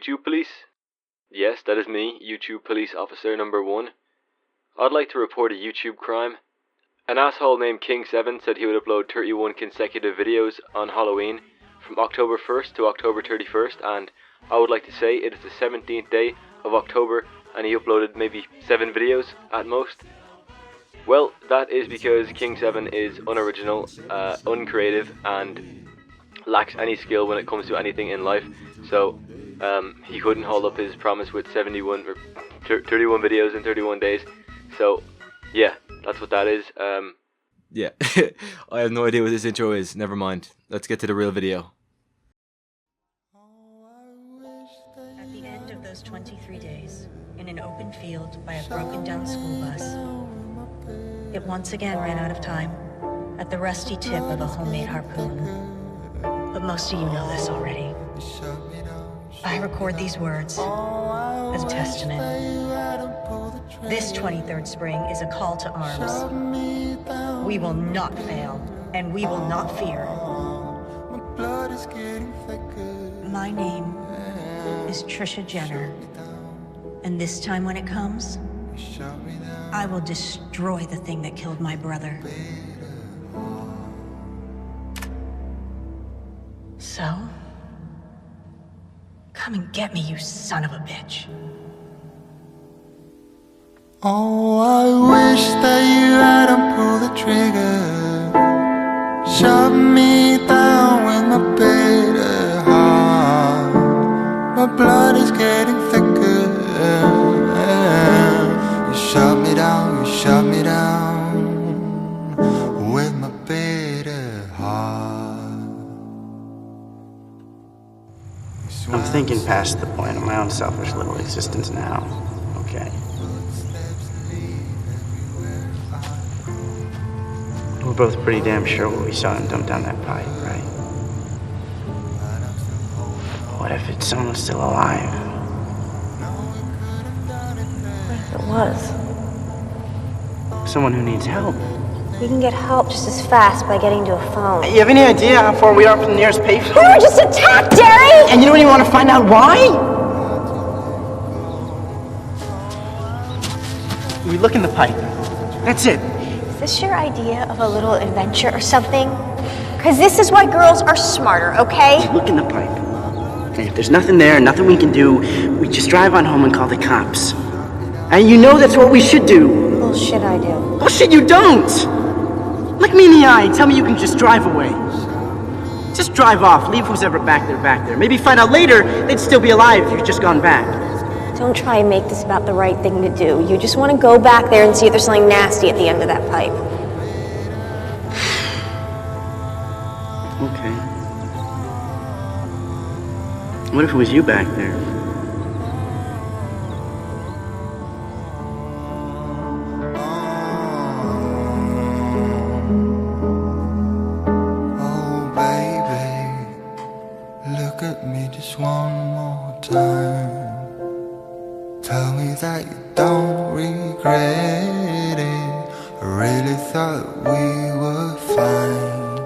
YouTube police? Yes, that is me, YouTube police officer number 1. I'd like to report a YouTube crime. An asshole named King7 said he would upload 31 consecutive videos on Halloween from October 1st to October 31st, and I would like to say it is the 17th day of October and he uploaded maybe 7 videos at most. Well, that is because King7 is unoriginal, uncreative, and lacks any skill when it comes to anything in life, so he couldn't hold up his promise with 31 videos in 31 days, so yeah, that's what that is. Yeah, I have no idea what this intro is, never mind. Let's get to the real video. At the end of those 23 days, in an open field by a broken down school bus, it once again ran out of time at the rusty tip of a homemade harpoon. But most of you know this already. I record these words as a testament. This 23rd spring is a call to arms. We will not fail, and we will not fear. My name is Trish Jenner, and this time when it comes, I will destroy the thing that killed my brother. So, come and get me, you son of a bitch. Oh, I wish that you hadn't pulled the trigger. Shot me down with my bitter heart. My blood is getting thicker. You shot me down with my bitter heart. I'm thinking past the point of my own selfish little existence now, okay? We're both pretty damn sure what we saw him dump down that pipe, right? What if it's someone still alive? What if it was? Someone who needs help. We can get help just as fast by getting to a phone. You have any idea how far we are from the nearest payphone? We were just attacked, Darry! And you don't even want to find out why? We look in the pipe. That's it. Is this your idea of a little adventure or something? Because this is why girls are smarter, okay? We look in the pipe. And if there's nothing there, nothing we can do, we just drive on home and call the cops. And you know that's what we should do. Bullshit I do. Bullshit you don't! Look me in the eye and tell me you can just drive away. Just drive off, leave who's ever back there. Maybe find out later they'd still be alive if you'd just gone back. Don't try and make this about the right thing to do. You just want to go back there and see if there's something nasty at the end of that pipe. Okay. What if it was you back there? Oh baby, look at me just one more time. Tell me that you don't regret it. I really thought we were fine.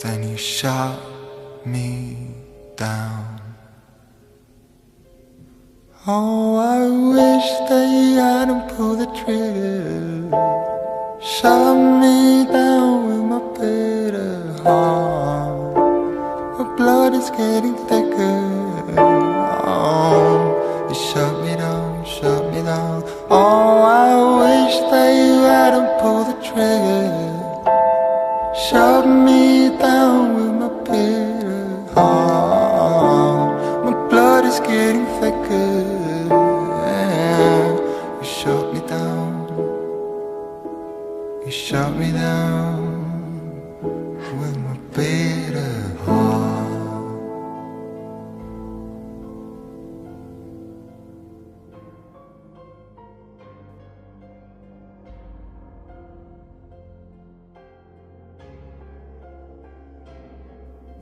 Then you shot me down. Oh, I wish that you hadn't pulled the trigger. Shot me down with my bitter heart. My blood is getting thicker. Oh, you shut me down. Oh, I wish that you hadn't pulled the trigger. Shut me down with my bitter heart. My blood is getting thicker. You shut me down. You shut me down with my bitter heart.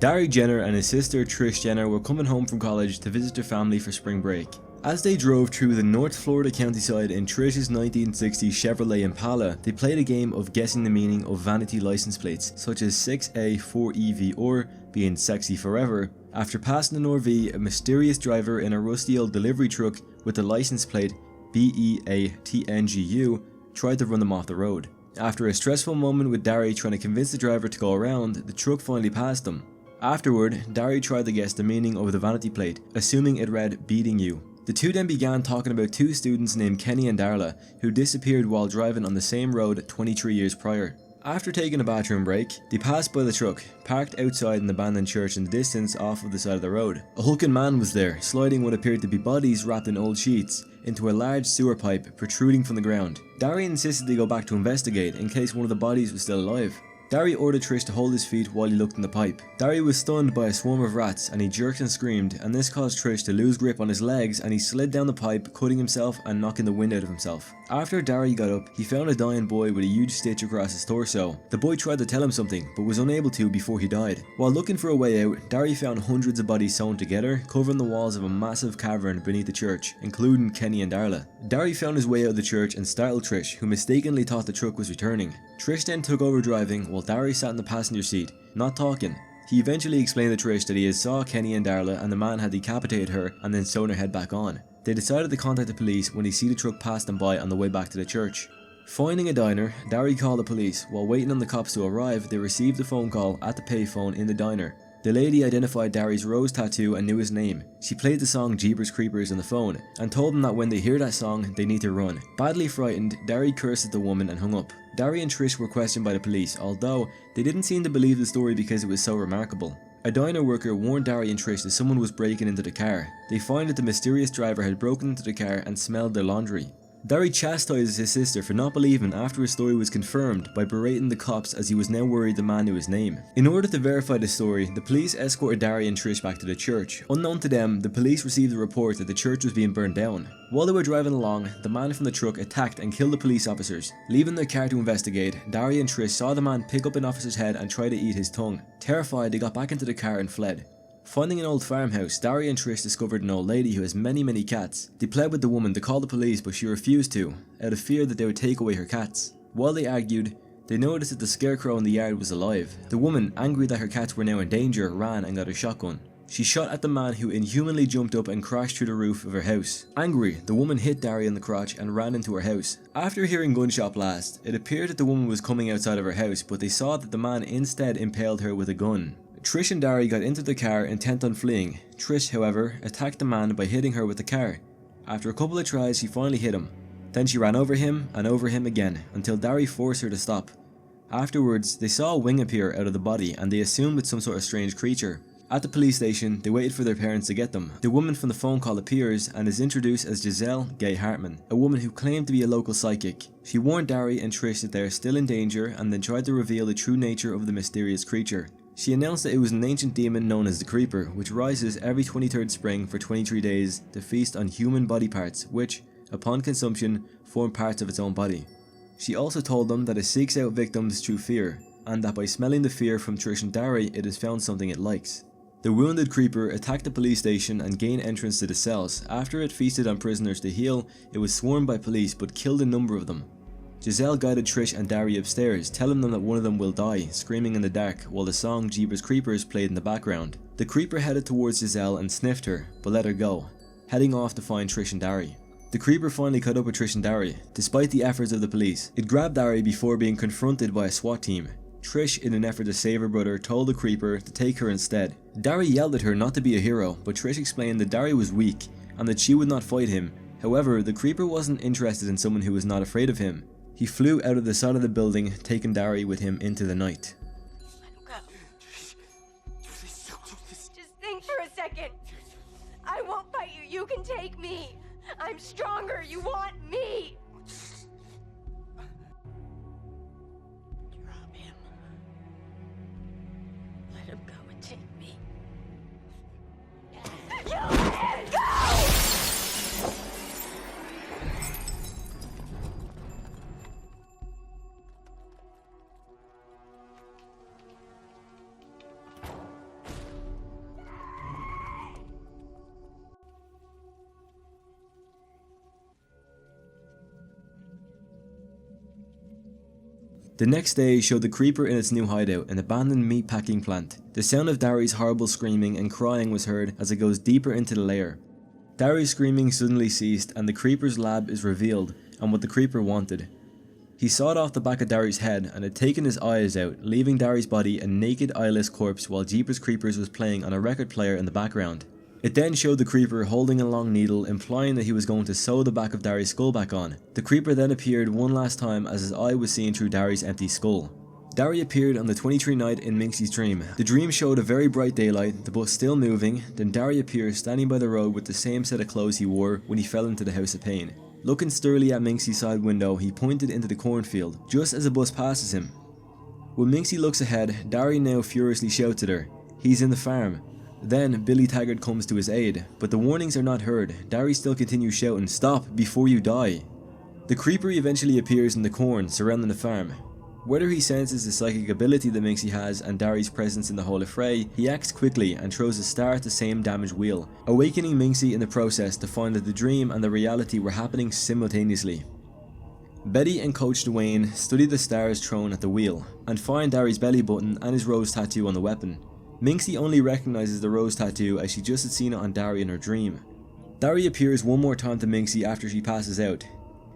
Darry Jenner and his sister Trish Jenner were coming home from college to visit their family for spring break. As they drove through the North Florida countryside in Trish's 1960 Chevrolet Impala, they played a game of guessing the meaning of vanity license plates such as 6A4EV or being sexy forever, after passing an RV, a mysterious driver in a rusty old delivery truck with the license plate BEATNGU tried to run them off the road. After a stressful moment with Darry trying to convince the driver to go around, the truck finally passed them. Afterward, Darry tried to guess the meaning of the vanity plate, assuming it read beating you. The two then began talking about two students named Kenny and Darla who disappeared while driving on the same road 23 years prior. After taking a bathroom break, they passed by the truck, parked outside an abandoned church in the distance off of the side of the road. A hulking man was there, sliding what appeared to be bodies wrapped in old sheets into a large sewer pipe protruding from the ground. Darry insisted they go back to investigate in case one of the bodies was still alive. Darry ordered Trish to hold his feet while he looked in the pipe. Darry was stunned by a swarm of rats and he jerked and screamed, and this caused Trish to lose grip on his legs and he slid down the pipe, cutting himself and knocking the wind out of himself. After Darry got up, he found a dying boy with a huge stitch across his torso. The boy tried to tell him something, but was unable to before he died. While looking for a way out, Darry found hundreds of bodies sewn together, covering the walls of a massive cavern beneath the church, including Kenny and Darla. Darry found his way out of the church and startled Trish, who mistakenly thought the truck was returning. Trish then took over driving while Darry sat in the passenger seat, not talking. He eventually explained to Trish that he had saw Kenny and Darla and the man had decapitated her and then sewn her head back on. They decided to contact the police when they see the truck pass them by on the way back to the church. Finding a diner, Darry called the police. While waiting on the cops to arrive, they received a phone call at the payphone in the diner. The lady identified Darry's rose tattoo and knew his name. She played the song Jeepers Creepers on the phone and told them that when they hear that song, they need to run. Badly frightened, Darry cursed at the woman and hung up. Darry and Trish were questioned by the police, although they didn't seem to believe the story because it was so remarkable. A diner worker warned Darry and Trish that someone was breaking into the car. They find that the mysterious driver had broken into the car and smelled their laundry. Darry chastises his sister for not believing after his story was confirmed by berating the cops as he was now worried the man knew his name. In order to verify the story, the police escorted Darry and Trish back to the church. Unknown to them, the police received a report that the church was being burned down. While they were driving along, the man from the truck attacked and killed the police officers. Leaving their car to investigate, Darry and Trish saw the man pick up an officer's head and try to eat his tongue. Terrified, they got back into the car and fled. Finding an old farmhouse, Darry and Trish discovered an old lady who has many cats. They pled with the woman to call the police, but she refused to, out of fear that they would take away her cats. While they argued, they noticed that the scarecrow in the yard was alive. The woman, angry that her cats were now in danger, ran and got a shotgun. She shot at the man who inhumanly jumped up and crashed through the roof of her house. Angry, the woman hit Darry in the crotch and ran into her house. After hearing gunshot blast, it appeared that the woman was coming outside of her house, but they saw that the man instead impaled her with a gun. Trish and Darry got into the car intent on fleeing. Trish, however, attacked the man by hitting her with the car. After a couple of tries, she finally hit him. Then she ran over him and over him again, until Darry forced her to stop. Afterwards, they saw a wing appear out of the body and they assumed it's some sort of strange creature. At the police station, they waited for their parents to get them. The woman from the phone call appears and is introduced as Giselle Gay Hartman, a woman who claimed to be a local psychic. She warned Darry and Trish that they are still in danger and then tried to reveal the true nature of the mysterious creature. She announced that it was an ancient demon known as the Creeper, which rises every 23rd spring for 23 days to feast on human body parts, which, upon consumption, form parts of its own body. She also told them that it seeks out victims through fear, and that by smelling the fear from Trish and Darry, it has found something it likes. The wounded Creeper attacked the police station and gained entrance to the cells. After it feasted on prisoners to heal, it was swarmed by police but killed a number of them. Giselle guided Trish and Darry upstairs, telling them that one of them will die, screaming in the dark, while the song Jeepers Creepers played in the background. The Creeper headed towards Giselle and sniffed her, but let her go, heading off to find Trish and Darry. The Creeper finally caught up with Trish and Darry, despite the efforts of the police. It grabbed Darry before being confronted by a SWAT team. Trish, in an effort to save her brother, told the Creeper to take her instead. Darry yelled at her not to be a hero, but Trish explained that Darry was weak, and that she would not fight him. However, the Creeper wasn't interested in someone who was not afraid of him. He flew out of the side of the building, taking Darry with him into the night. Let him go. Just think for a second. I won't fight you. You can take me. I'm stronger. You want me. Drop him. Let him go and take me. You let him go! The next day showed the creeper in its new hideout, an abandoned meatpacking plant. The sound of Darry's horrible screaming and crying was heard as it goes deeper into the lair. Darry's screaming suddenly ceased and the creeper's lab is revealed and what the creeper wanted. He sawed off the back of Darry's head and had taken his eyes out, leaving Darry's body a naked eyeless corpse while Jeepers Creepers was playing on a record player in the background. It then showed the creeper holding a long needle, implying that he was going to sew the back of Darry's skull back on. The creeper then appeared one last time as his eye was seen through Darry's empty skull. Darry appeared on the 23rd night in Minxie's dream. The dream showed a very bright daylight, the bus still moving, then Darry appears standing by the road with the same set of clothes he wore when he fell into the House of Pain. Looking sternly at Minxie's side window, he pointed into the cornfield, just as a bus passes him. When Minxie looks ahead, Darry now furiously shouts at her, "He's in the farm." Then Billy Taggart comes to his aid, but the warnings are not heard. Darry still continues shouting, "Stop before you die." The creeper eventually appears in the corn surrounding the farm. Whether he senses the psychic ability that Minxie has and Darry's presence in the whole affray, he acts quickly and throws a star at the same damaged wheel, awakening Minxie in the process to find that the dream and the reality were happening simultaneously. Betty and Coach Dwayne study the stars thrown at the wheel, and find Darry's belly button and his rose tattoo on the weapon. Minxie only recognizes the rose tattoo as she just had seen it on Darry in her dream. Darry appears one more time to Minxie after she passes out.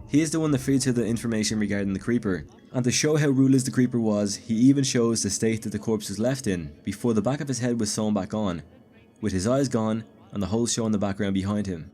He is the one that feeds her the information regarding the creeper, and to show how ruthless the creeper was, he even shows the state that the corpse was left in, before the back of his head was sewn back on, with his eyes gone and the hole shown in the background behind him.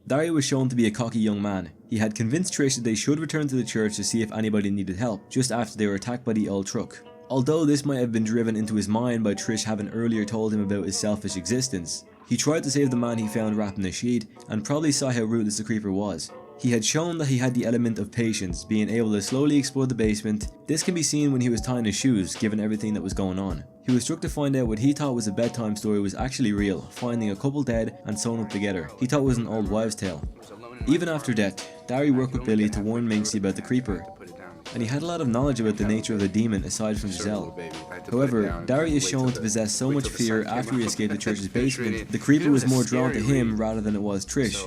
Darry was shown to be a cocky young man. He had convinced Trish that they should return to the church to see if anybody needed help, just after they were attacked by the old truck. Although this might have been driven into his mind by Trish having earlier told him about his selfish existence, he tried to save the man he found wrapped in a sheet, and probably saw how ruthless the creeper was. He had shown that he had the element of patience, being able to slowly explore the basement. This can be seen when he was tying his shoes, given everything that was going on. He was struck to find out what he thought was a bedtime story was actually real, finding a couple dead and sewn up together. He thought it was an old wives' tale. Even after death, Darry worked with Billy to warn Minxie about the creeper, and he had a lot of knowledge about the nature of the demon aside from Giselle. However, Darry is shown to possess so much fear after he escaped the church's basement, the creeper was more drawn to him rather than it was Trish.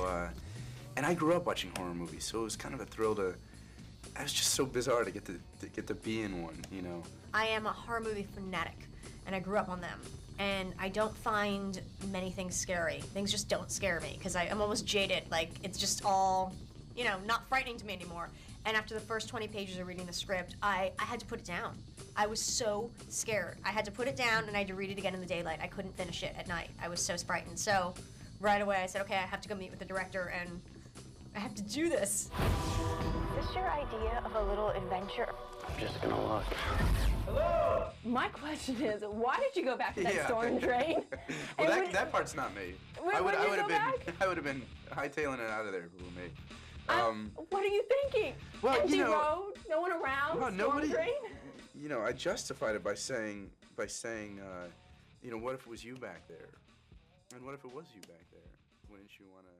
And I grew up watching horror movies, so it was kind of a thrill to. It was just so bizarre to get to be in one, you know. I am a horror movie fanatic, and I grew up on them. And I don't find many things scary. Things just don't scare me, because I'm almost jaded. Like, it's just all, you know, not frightening to me anymore. And after the first 20 pages of reading the script, I had to put it down. I was so scared. I had to put it down, and I had to read it again in the daylight. I couldn't finish it at night. I was so frightened. So right away I said, okay, I have to go meet with the director, and I have to do this. Is this your idea of a little adventure? I'm just gonna look. Hello? My question is, why did you go back to that storm drain? Well, that part's not me. I would have been hightailing it out of there if it were me. What are you thinking? Well, empty you know, road, no one around, well, storm nobody. drain? You know, I justified it by saying, you know, what if it was you back there? And what if it was you back there? Wouldn't you want to?